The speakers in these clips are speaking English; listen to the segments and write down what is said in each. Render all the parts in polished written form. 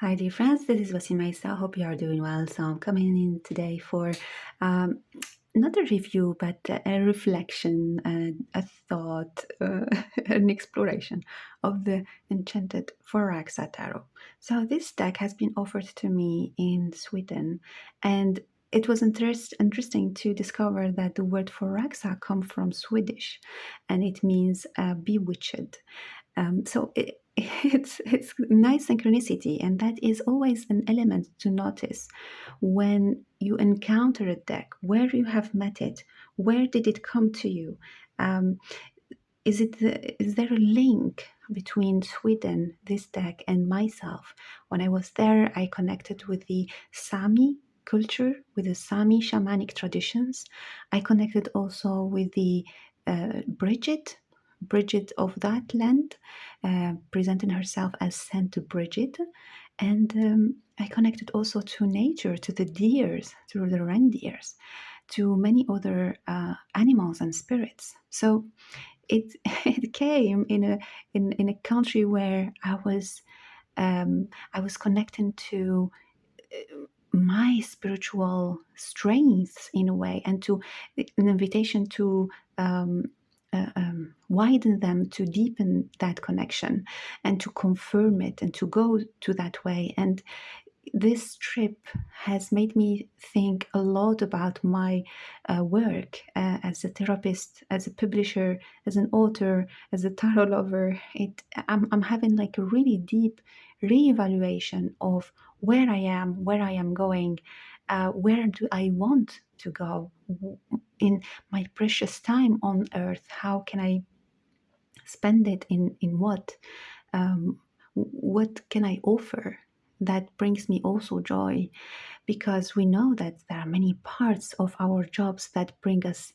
Hi, dear friends. This is Wasima. I hope you are doing well. So I'm coming in today for um, not a review, but a reflection, a thought, an exploration of the Enchanted Förhäxa Tarot. So this deck has been offered to me in Sweden, and it was interesting to discover that the word Förhäxa comes from Swedish, and it means bewitched. It's nice synchronicity, and that is always an element to notice when you encounter a deck. Where you have met it, where did it come to you? Um, is there a link between Sweden, this deck, and myself? When I was there, I connected with the Sami culture, with the Sami shamanic traditions. I connected also with the Bridget of that land, presenting herself as Saint Bridget. And I connected also to nature, to the deers, to the reindeers, to many other animals and spirits. So it it came in a country where I was connecting to my spiritual strengths in a way, and to an invitation to widen them, to deepen that connection, and to confirm it, and to go to that way. And this trip has made me think a lot about my work as a therapist, as a publisher, as an author, as a tarot lover. I'm having like a really deep reevaluation of where I am going, where do I want to go in my precious time on earth. How can I spend it in what can I offer that brings me also joy? Because we know that there are many parts of our jobs that bring us,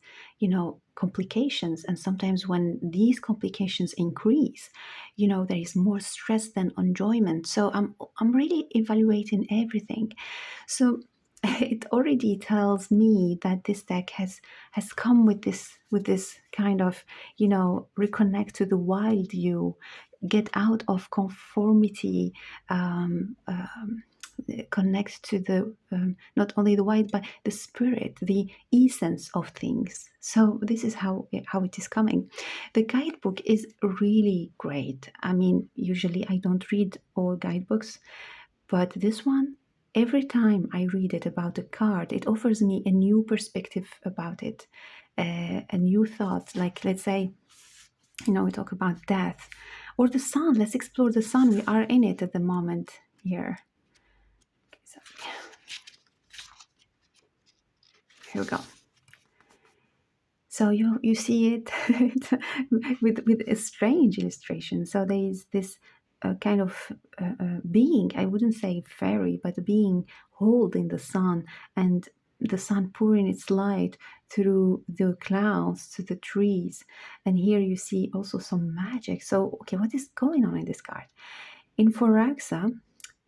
complications. And sometimes when these complications increase, there is more stress than enjoyment. So I'm really evaluating everything. So it already tells me that this deck has come with this kind of, reconnect to the wild you, get out of conformity, connect to the not only the wild but the spirit, the essence of things. So this is how it is coming. The guidebook is really great. I mean, usually I don't read all guidebooks, but this one, every time I read it about a card, it offers me a new perspective about it, a new thought. Like, let's say, we talk about death or the sun. Let's explore the sun. We are in it at the moment here. Okay, so here we go. So you see it with a strange illustration. So there is this kind of being, I wouldn't say fairy, but a being holding the sun, and the sun pouring its light through the clouds to the trees. And here you see also some magic. So, okay, what is going on in this card? In Foraxa,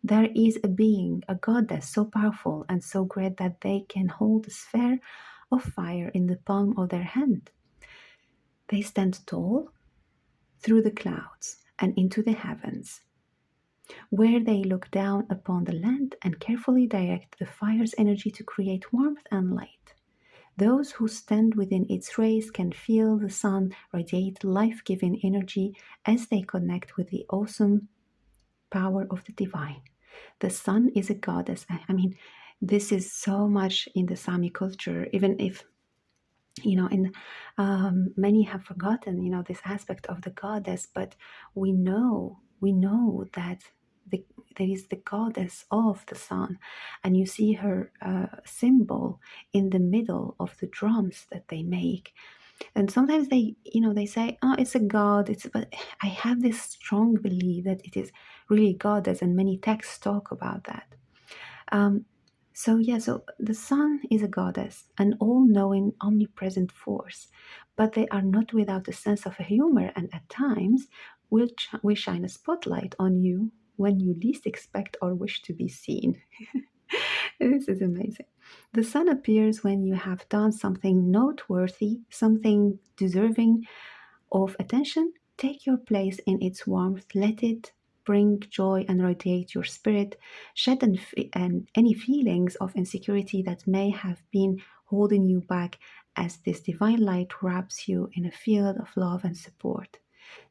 there is a being, a goddess so powerful and so great that they can hold a sphere of fire in the palm of their hand. They stand tall through the clouds and into the heavens, where they look down upon the land and carefully direct the fire's energy to create warmth and light. Those who stand within its rays can feel the sun radiate life-giving energy as they connect with the awesome power of the divine. The sun is a goddess. I mean, this is so much in the Sami culture, even if and many have forgotten this aspect of the goddess. But we know that there is the goddess of the sun, and you see her symbol in the middle of the drums that they make. And sometimes they say, oh, it's a god. But I have this strong belief that it is really goddess, and many texts talk about that. So the sun is a goddess, an all-knowing, omnipresent force, but they are not without a sense of humor, and at times will shine a spotlight on you when you least expect or wish to be seen. This is amazing. The sun appears when you have done something noteworthy, something deserving of attention. Take your place in its warmth. Let it bring joy and radiate your spirit, shed and any feelings of insecurity that may have been holding you back as this divine light wraps you in a field of love and support.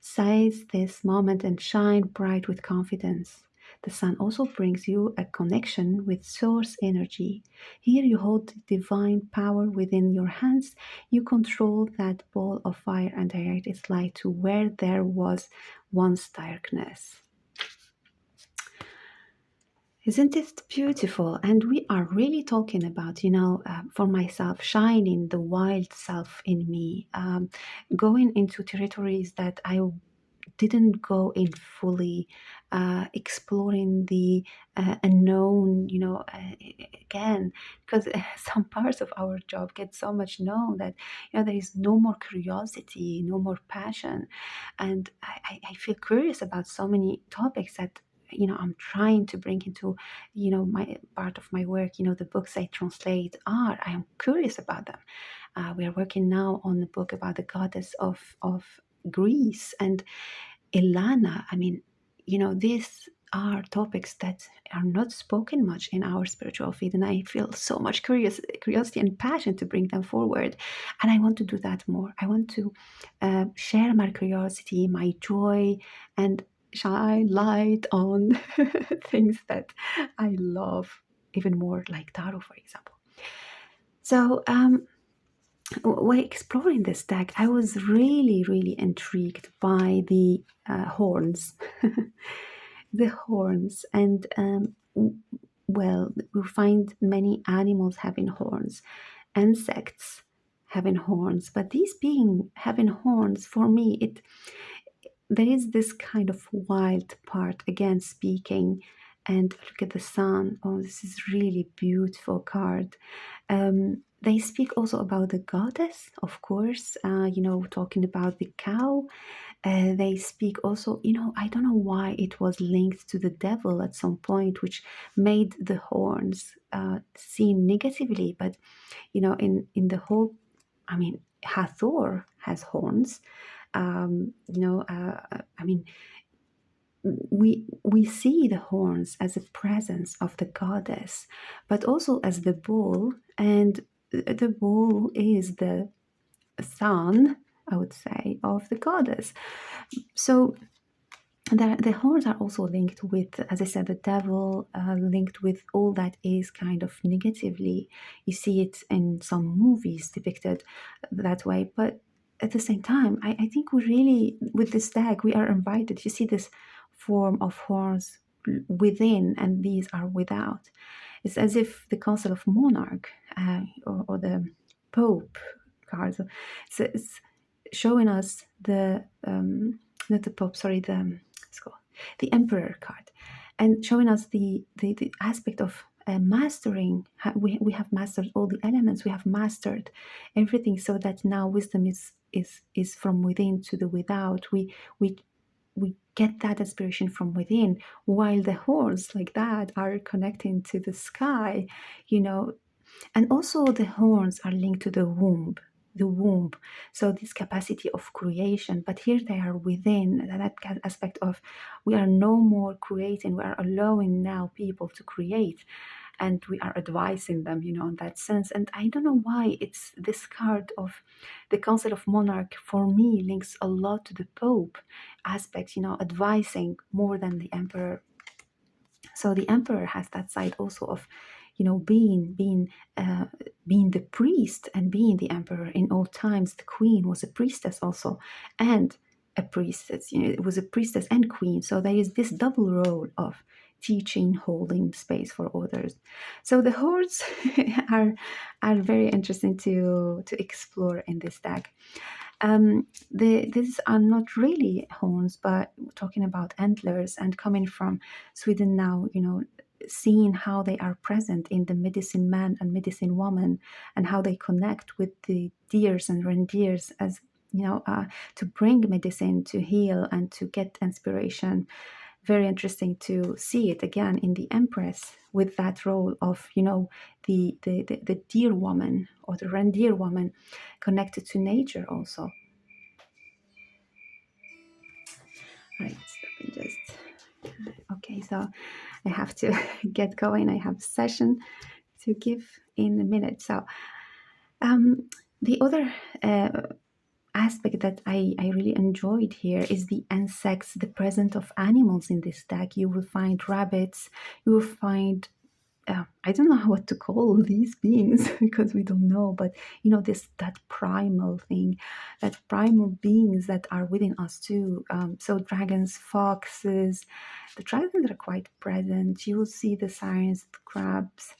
Seize this moment and shine bright with confidence. The sun also brings you a connection with source energy. Here you hold divine power within your hands. You control that ball of fire and direct its light to where there was once darkness. Isn't it beautiful? And we are really talking about, for myself, shining the wild self in me, going into territories that I didn't go in fully, exploring the unknown, again, because some parts of our job get so much known that, there is no more curiosity, no more passion. And I feel curious about so many topics that, I'm trying to bring into, my part of my work, the books I translate I am curious about them. We are working now on a book about the goddess of Greece and Ilana. I mean, these are topics that are not spoken much in our spiritual field, and I feel so much curiosity and passion to bring them forward. And I want to do that more. I want to share my curiosity, my joy, and shine light on things that I love even more, like tarot, for example. So, while exploring this deck, I was really, really intrigued by the horns. The horns, and well, we find many animals having horns, insects having horns, but these being having horns, for me, there is this kind of wild part again speaking. And look at the sun. Oh, this is really beautiful card. They speak also about the goddess, of course, talking about the cow. They speak also, I don't know why it was linked to the devil at some point, which made the horns seen negatively. But, in the whole, I mean, Hathor has horns. I mean, we see the horns as a presence of the goddess, but also as the bull, and the bull is the son, I would say, of the goddess. So the horns are also linked with, as I said, the devil, linked with all that is kind of negatively. You see it in some movies depicted that way, but at the same time, I think we really, with this deck, we are invited. You see this form of horns within, and these are without. It's as if the Council of Monarch or the Pope cards. So it's showing us the not the Pope, sorry, the Emperor card, and showing us the aspect of mastering. We have mastered all the elements. We have mastered everything, so that now wisdom is from within to the without. We get that inspiration from within, while the horns like that are connecting to the sky, and also the horns are linked to the womb. So this capacity of creation, but here they are within that aspect of, we are no more creating, we are allowing now people to create, and we are advising them, in that sense. And I don't know why it's this card of the Council of Monarch, for me, links a lot to the Pope aspect, advising more than the Emperor. So the Emperor has that side also of, being the priest and being the emperor. In old times, the queen was a priestess also, and a priestess. It was a priestess and queen. So there is this double role of teaching, holding space for others. So the hordes are very interesting to explore in this deck. These are not really horns, but we're talking about antlers, and coming from Sweden now, seeing how they are present in the medicine man and medicine woman, and how they connect with the deers and reindeers, as to bring medicine, to heal, and to get inspiration. Very interesting to see it again in the Empress, with that role of, the deer woman or the reindeer woman, connected to nature also. Right, let me just Okay, so I have to get going. I have a session to give in a minute. So the other aspect that I really enjoyed here is the insects, the presence of animals in this deck. You will find rabbits, you will find I don't know what to call these beings because we don't know, but this that primal thing, that primal beings that are within us too. So dragons, foxes, the dragons are quite present. You will see the sirens, the crabs,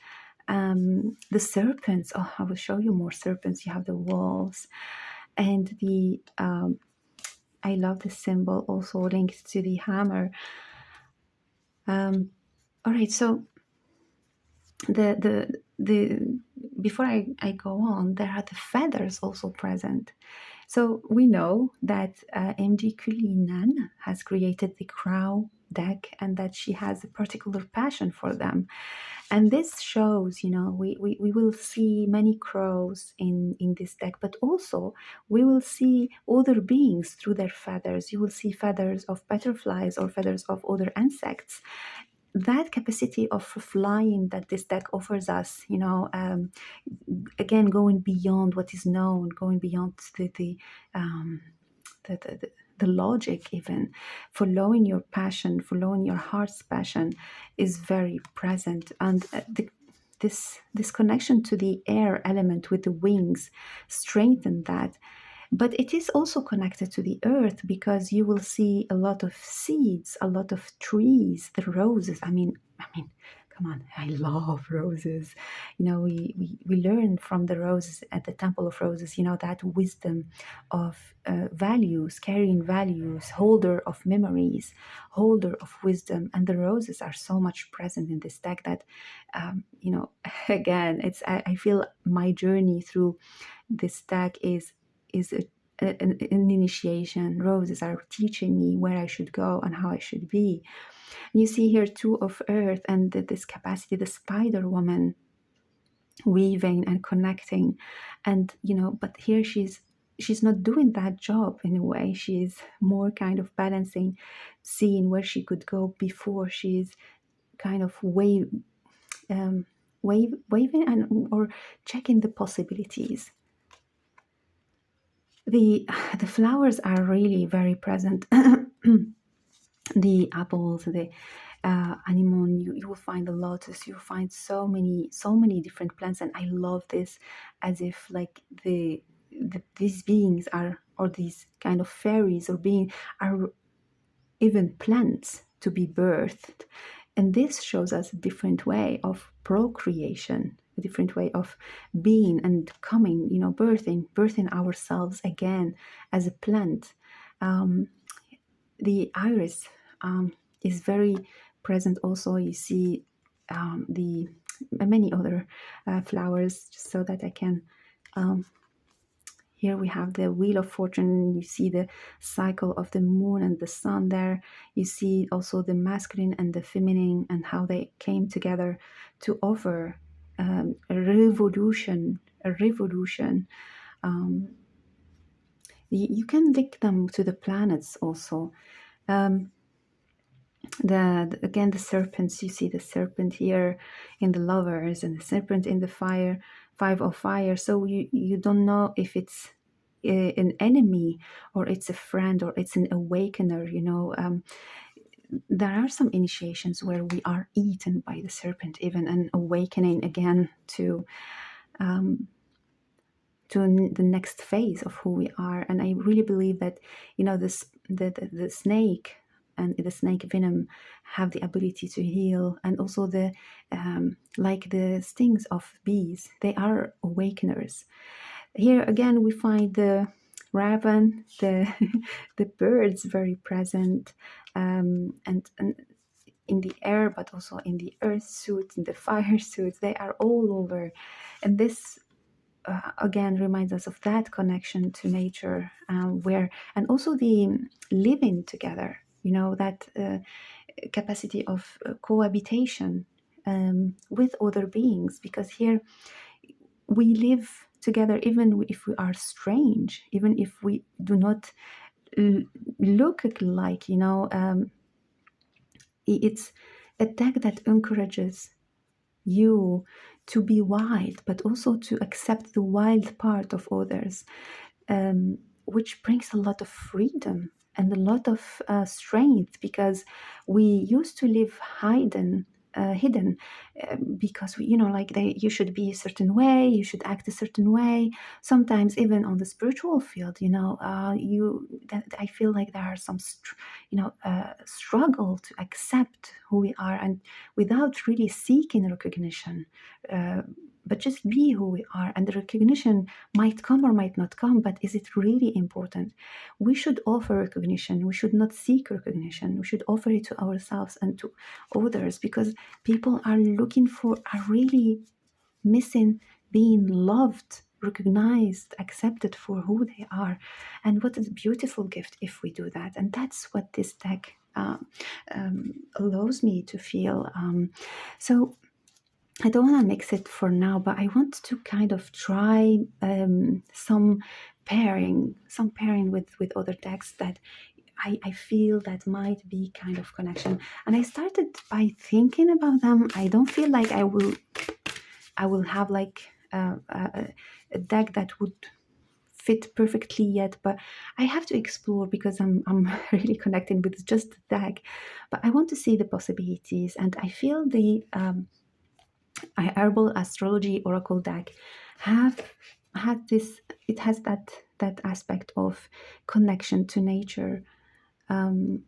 the serpents. Oh, I will show you more serpents. You have the wolves, and the I love the symbol also linked to the hammer. All right, so the before I go on, there are the feathers also present. So we know that MG Kulinan has created the crow deck and that she has a particular passion for them. And this shows, we will see many crows in this deck, but also we will see other beings through their feathers. You will see feathers of butterflies or feathers of other insects. That capacity of flying that this deck offers us, again, going beyond what is known, going beyond um, the logic, even following your passion, following your heart's passion, is very present. And this connection to the air element with the wings strengthen that. But it is also connected to the earth because you will see a lot of seeds, a lot of trees, the roses. I mean, come on, I love roses. We learn from the roses at the Temple of Roses, that wisdom of values, carrying values, holder of memories, holder of wisdom. And the roses are so much present in this deck that, again, I feel my journey through this deck is an initiation. Roses are teaching me where I should go and how I should be. And you see here two of earth and this capacity, the spider woman weaving and connecting. And but here she's not doing that job in a way. She's more kind of balancing, seeing where she could go before she's kind of waving and or checking the possibilities. The flowers are really very present. The apples, the anemone, you will find the lotus, you will find so many different plants. And I love this, as if like these beings are, or these kind of fairies or being, are even plants to be birthed. And this shows us a different way of procreation, a different way of being and coming, birthing ourselves again as a plant. Um, the iris is very present also. You see the many other flowers, just so that I can here we have the Wheel of Fortune. You see the cycle of the moon and the sun there. You see also the masculine and the feminine and how they came together to offer a revolution. A revolution. Um, you can link them to the planets also. Um, again, the serpents. You see the serpent here in the lovers and the serpent in the fire, 5 of fire. So you don't know if it's an enemy or it's a friend or it's an awakener. There are some initiations where we are eaten by the serpent, even an awakening again um, to the next phase of who we are. And I really believe that this the snake and the snake venom have the ability to heal. And also the like the stings of bees, they are awakeners. Here again we find the raven, the the birds very present, and in the air, but also in the earth suits, in the fire suits. They are all over. And this again reminds us of that connection to nature, where, and also the living together, that capacity of cohabitation with other beings. Because here we live together, even if we are strange, even if we do not look like, It's a deck that encourages you to be wild, but also to accept the wild part of others, which brings a lot of freedom and a lot of strength, because we used to live hidden, because we, like you should be a certain way, you should act a certain way. Sometimes even on the spiritual field, I feel like there are some struggle to accept who we are, and without really seeking recognition, but just be who we are. And the recognition might come or might not come, but is it really important? We should offer recognition. We should not seek recognition. We should offer it to ourselves and to others, because people are really missing being loved, recognized, accepted for who they are. And what a beautiful gift if we do that. And that's what this deck allows me to feel. So I don't want to mix it for now, but I want to kind of try some pairing with other decks that I feel that might be kind of connection. And I started by thinking about them. I don't feel like I will have like a deck that would fit perfectly yet, but I have to explore, because I'm really connecting with just the deck. But I want to see the possibilities, and I feel the herbal astrology oracle deck have had this. It has that aspect of connection to nature, and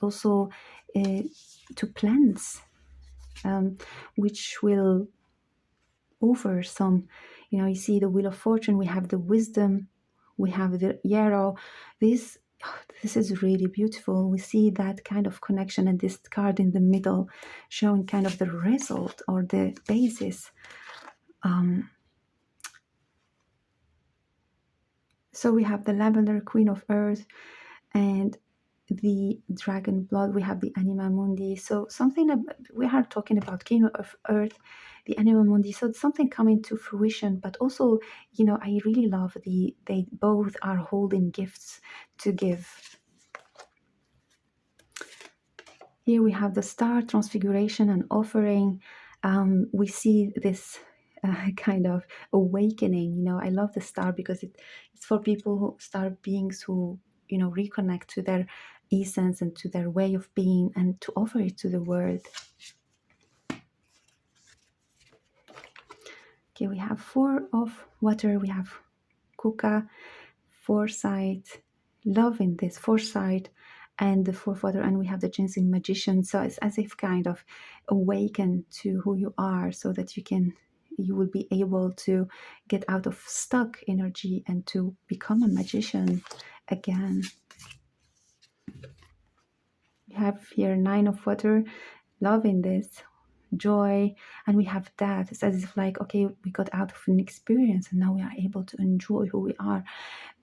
also to plants, which will over some. You see the wheel of fortune, we have the wisdom, we have the yarrow. This is really beautiful. We see that kind of connection, and this card in the middle showing kind of the result or the basis. So we have the lavender, queen of earth, and the dragon blood. We have the anima mundi. So we are talking about king of earth, the anima mundi. So it's something coming to fruition, but also, I really love they both are holding gifts to give. Here we have the star, transfiguration, and offering. We see this kind of awakening. I love the star because it's for people star beings who reconnect to their essence and to their way of being, and to offer it to the world. Okay, we have 4 of water. We have kuka, foresight, love in this foresight, and the 4 of water, and we have the ginseng magician. So it's as if kind of awaken to who you are, so that you will be able to get out of stuck energy and to become a magician again. We have here 9 of water, love in this, joy, and we have death. It's as if like, okay, we got out of an experience and now we are able to enjoy who we are.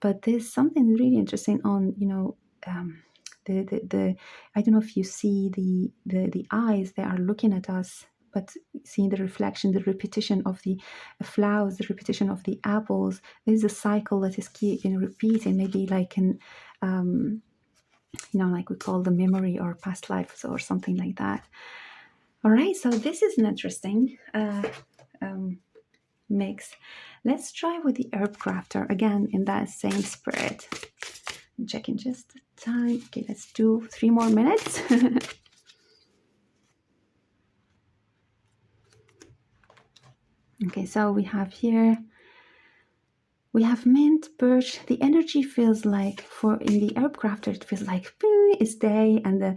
But there's something really interesting on the I don't know if you see the eyes, they are looking at us, but seeing the reflection, the repetition of the flowers, the repetition of the apples. There's a cycle that is keeping repeating, maybe like an like we call the memory or past lives or something like that. All right, so this is an interesting mix. Let's try with the herb crafter again in that same spirit. I'm checking just the time. Okay, let's do 3 more minutes. Okay, so we have here, we have mint, birch. The energy feels like, in the herb crafter, it feels like it's day, and the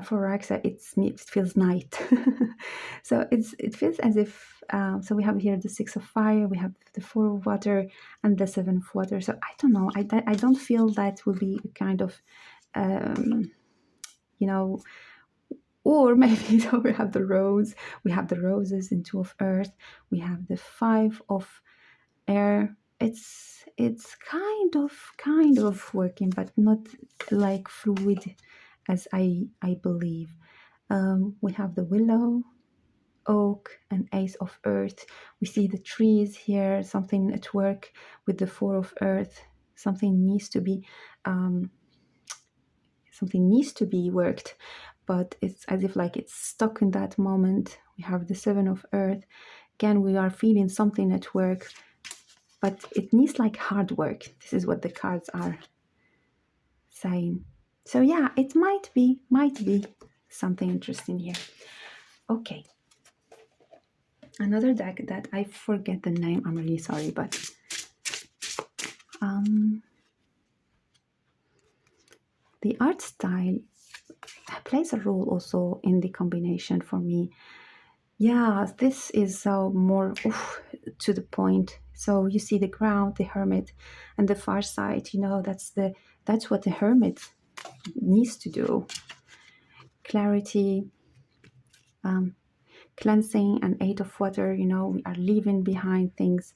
for Raxa it feels night. So it feels as if. So we have here the 6 of fire, we have the 4 of water, and the 7 of water. So I don't know. I don't feel that will be kind of, or maybe so we have the rose, we have the roses in 2 of earth, we have the 5 of air. It's kind of working, but not like fluid as I believe. We have the willow, oak, and ace of earth. We see the trees here, something at work with the 4 of earth. Something needs to be worked. but it's as if like it's stuck in that moment. We have the Seven of Earth. Again, we are feeling something at work, but it needs like hard work. This is what the cards are saying. So yeah, it might be something interesting here. Okay. Another deck that I forget the name, I'm really sorry, but the art style plays a role also in the combination for me. Yeah, this is so more to the point. So you see the ground, the hermit, and the far side. You know, that's what the hermit needs to do. Clarity, cleansing, and Eight of Water. You know, we are leaving behind things.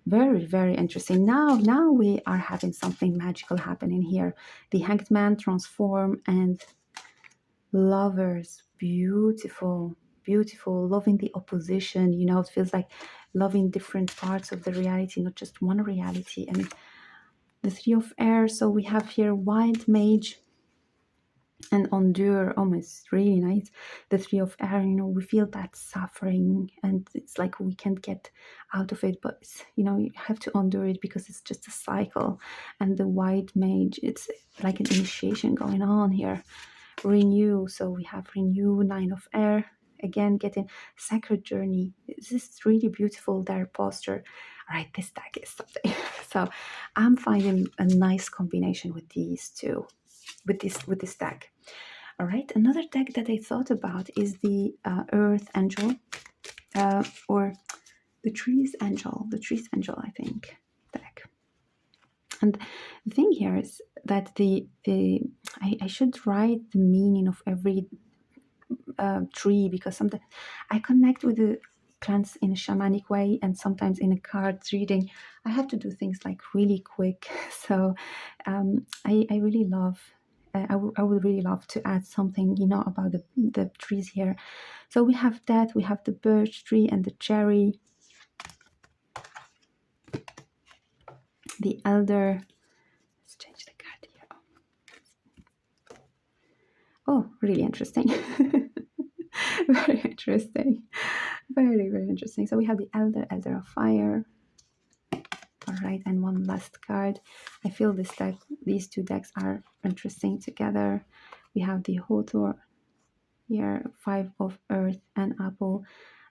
Very, very interesting. Now we are having something magical happening here. The Hanged Man transform, and Lovers. Beautiful, beautiful. Loving the opposition. You know, it feels like loving different parts of the reality, not just one reality. And the Three of Air. So we have here Wild Mage and Endure. Oh, it's really nice. The Three of Air, you know, we feel that suffering, and it's like we can't get out of it, but it's, you know, you have to endure it because it's just a cycle. And the White Mage, it's like an initiation going on here. Renew. So we have Renew, Nine of Air. Again, getting Sacred Journey. This is really beautiful, their posture. All right, this deck is something. So I'm finding a nice combination with these two, with this deck. All right, another deck that I thought about is the Earth Angel, or the Trees Angel. The Trees Angel, I think, deck. And the thing here is that I should write the meaning of every tree, because sometimes I connect with the plants in a shamanic way, and sometimes in a card reading I have to do things like really quick. So I really love. I would really love to add something, you know, about the trees here. So we have that. We have the birch tree and the cherry, the elder. Let's change the card here. Oh, really interesting. Very interesting. Very, very interesting. So we have the Elder of Fire. All right, and one last card. I feel these two decks are interesting together. We have the Hathor here, Five of Earth and Apple,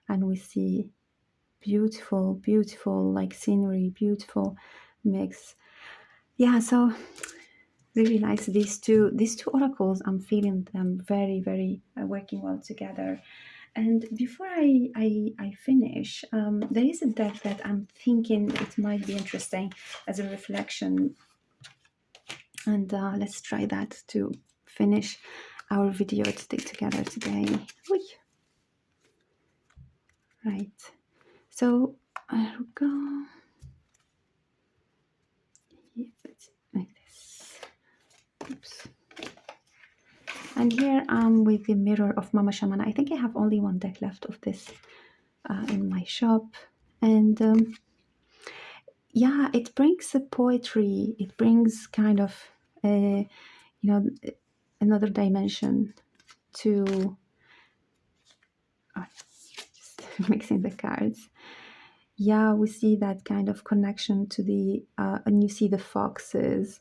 and we see beautiful, beautiful like scenery, beautiful mix. Yeah, so really nice. These two oracles, I'm feeling them very, very working well together. And before I finish, there is a deck that I'm thinking it might be interesting as a reflection. And let's try that to finish our video together today. Oy. Right. So I'll go. Yeah, like this. Oops. And here I'm with the Mirror of Mama Shamana. I think I have only one deck left of this in my shop. And yeah, it brings a poetry. It brings kind of, you know, another dimension to just mixing the cards. Yeah, we see that kind of connection to the, and you see the foxes,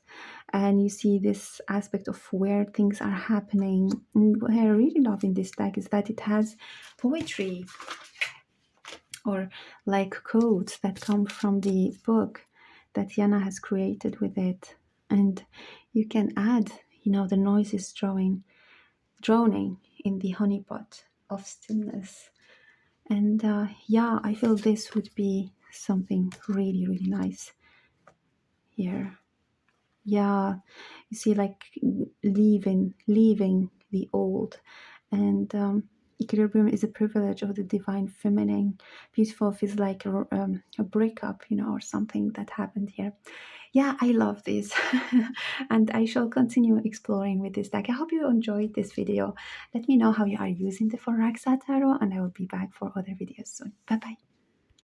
and you see this aspect of where things are happening. And what I really love in this deck is that it has poetry, or like quotes that come from the book that Yana has created with it. And you can add, you know, the noises droning in the honeypot of stillness. And yeah, I feel this would be something really, really nice here. Yeah, you see, like leaving the old. And equilibrium is a privilege of the divine feminine. Beautiful feels like a breakup, you know, or something that happened here. Yeah, I love this. And I shall continue exploring with this deck. I hope you enjoyed this video. Let me know how you are using the Förhäxa Tarot, and I will be back for other videos soon. Bye bye.